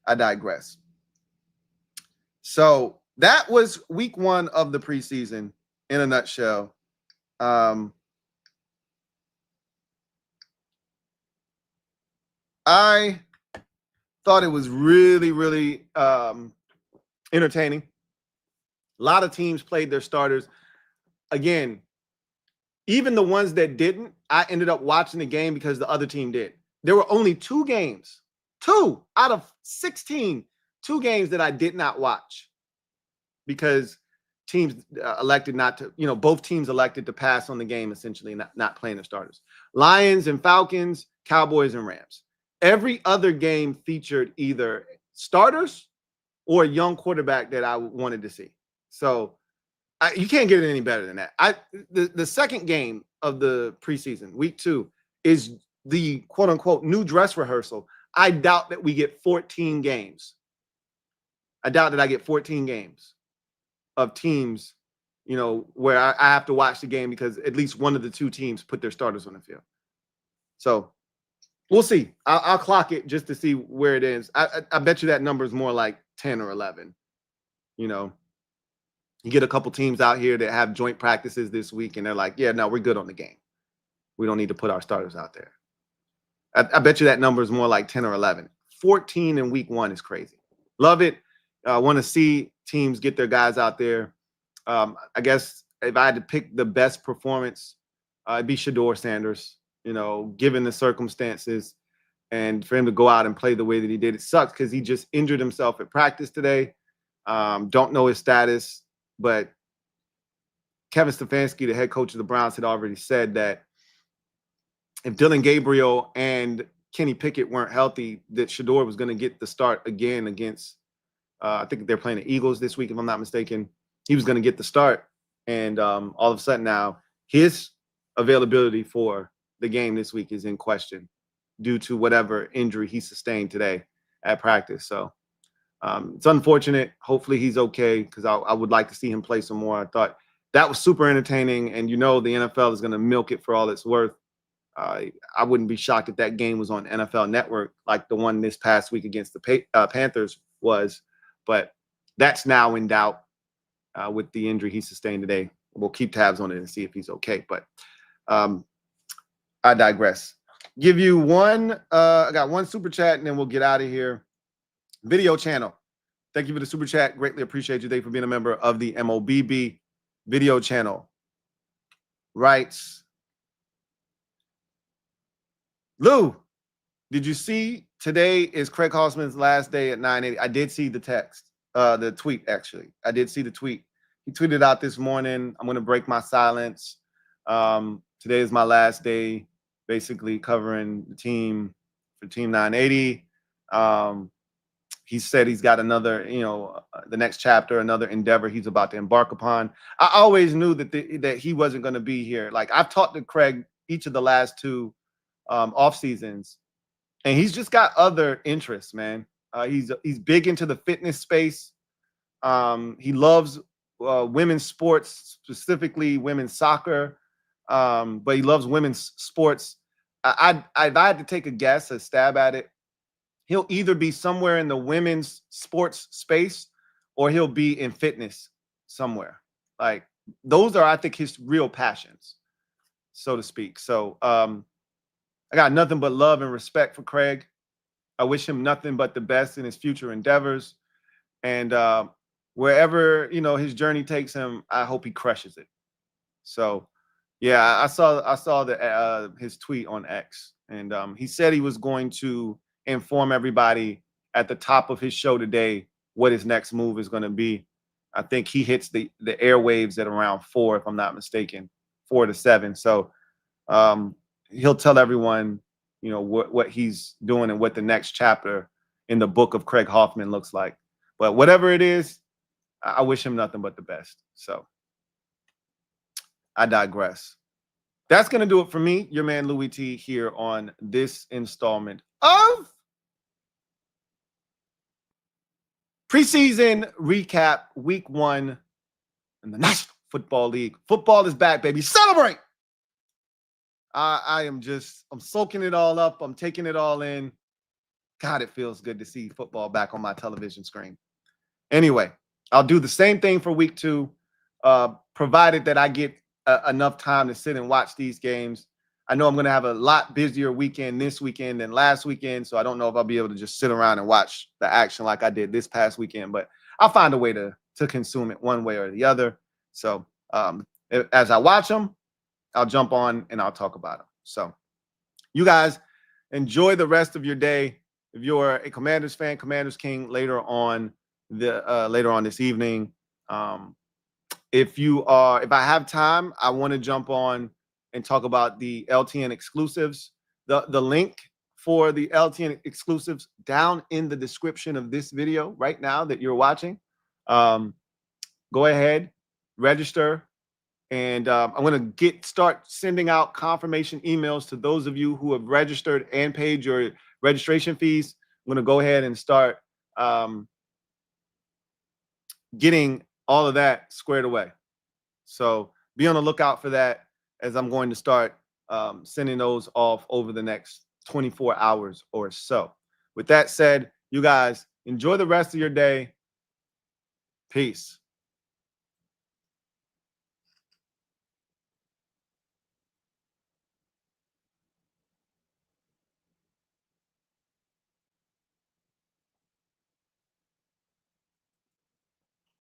I digress. So, that was week 1 of the preseason in a nutshell. I thought it was really, really entertaining. A lot of teams played their starters. Again, even the ones that didn't, I ended up watching the game because the other team did. There were only 2 games, 2 out of 16, 2 games that I did not watch because teams elected not to, both teams elected to pass on the game, essentially not playing their starters. Lions and Falcons, Cowboys and Rams. Every other game featured either starters or a young quarterback that I wanted to see. So you can't get it any better than that. The second game of the preseason, week 2, is the quote unquote new dress rehearsal. I doubt that we get 14 games. I doubt that I get 14 games of teams, where I have to watch the game because at least one of the 2 teams put their starters on the field. So We'll see. I'll clock it just to see where it is. I bet you that number is more like 10 or 11. You know, you get a couple teams out here that have joint practices this week, and they're like, yeah, no, we're good on the game. We don't need to put our starters out there. I bet you that number is more like 10 or 11. 14 in week 1 is crazy. Love it. I want to see teams get their guys out there. I guess if I had to pick the best performance, it'd be Shedeur Sanders, given the circumstances, and for him to go out and play the way that he did. It sucks because he just injured himself at practice today. Don't know his status, but Kevin Stefanski, the head coach of the Browns, had already said that if Dylan Gabriel and Kenny Pickett weren't healthy, that Shedeur was going to get the start again against, I think they're playing the Eagles this week, if I'm not mistaken. He was going to get the start. And all of a sudden now, his availability for the game this week is in question due to whatever injury he sustained today at practice. So it's unfortunate. Hopefully he's okay, because I would like to see him play some more. I thought that was super entertaining, and the NFL is going to milk it for all it's worth. I wouldn't be shocked if that game was on NFL Network like the one this past week against the Panthers was, but that's now in doubt with the injury he sustained today. We'll keep tabs on it and see if he's okay, but I digress. Give you one, I got one super chat and then we'll get out of here. Video channel. Thank you for the super chat. Greatly appreciate you. Thank you for being a member of the MOBB video channel. Writes, Lou, did you see today is Craig Hoffman's last day at 980? I did see the text, the tweet, actually. I did see the tweet. He tweeted out this morning, I'm going to break my silence. Today is my last day, basically covering the team for Team 980. He said he's got another, the next chapter, another endeavor he's about to embark upon. I always knew that he wasn't going to be here. Like, I've talked to Craig each of the last two off seasons, and he's just got other interests, man. He's big into the fitness space. He loves women's sports, specifically women's soccer, but he loves women's sports. If I had to take a stab at it, he'll either be somewhere in the women's sports space or he'll be in fitness somewhere. Like, those are, I think, his real passions, so to speak. So I got nothing but love and respect for Craig. I wish him nothing but the best in his future endeavors. And wherever, his journey takes him, I hope he crushes it. So, yeah, I saw his tweet on X, and he said he was going to inform everybody at the top of his show today what his next move is going to be. I think he hits the airwaves at around 4, if I'm not mistaken, 4 to 7. So he'll tell everyone, what he's doing and what the next chapter in the book of Craig Hoffman looks like. But whatever it is, I wish him nothing but the best. So I digress. That's going to do it for me, your man Louie T, here on this installment of Preseason Recap Week 1 in the National Football League. Football is back, baby. Celebrate! I'm soaking it all up. I'm taking it all in. God, it feels good to see football back on my television screen. Anyway, I'll do the same thing for Week 2, provided that I get enough time to sit and watch these games. I know I'm going to have a lot busier weekend this weekend than last weekend, so I don't know if I'll be able to just sit around and watch the action like I did this past weekend, but I'll find a way to consume it one way or the other. So as I watch them, I'll jump on and I'll talk about them. So you guys enjoy the rest of your day. If you're a Commanders fan, Commanders King later on this evening. If I have time, I want to jump on and talk about the LTN exclusives. The link for the LTN exclusives down in the description of this video right now that you're watching. Go ahead, register. And I'm going to start sending out confirmation emails to those of you who have registered and paid your registration fees. I'm going to go ahead and start getting all of that squared away. So be on the lookout for that, as I'm going to start sending those off over the next 24 hours or so. With that said, you guys enjoy the rest of your day. Peace.